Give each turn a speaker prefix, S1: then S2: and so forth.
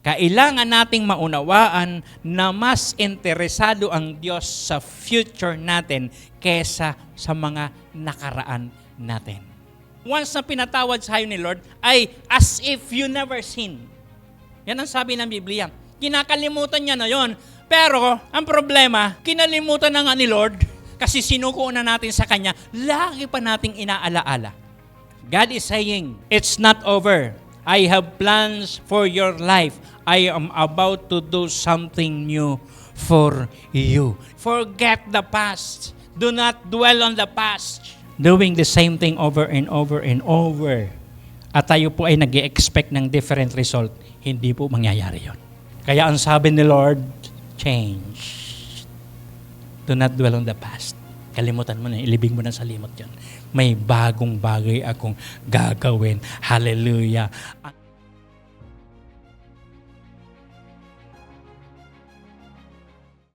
S1: Kailangan nating maunawaan na mas interesado ang Diyos sa future natin kesa sa mga nakaraan natin. Once na pinatawad sa'yo ni Lord, ay as if you never sinned. Yan ang sabi ng Biblia. Kinakalimutan niya na yon. Pero, ang problema, kinalimutan na nga ni Lord kasi sinuko na natin sa Kanya, lagi pa nating inaalaala. God is saying, it's not over. I have plans for your life. I am about to do something new for you. Forget the past. Do not dwell on the past. Doing the same thing over and over and over. At tayo po ay nag-expect ng different result. Hindi po mangyayari yon. Kaya ang sabi ni Lord, change. Do not dwell on the past. Kalimutan mo na, ilibing mo na sa limot yan. May bagong bagay akong gagawin. Hallelujah.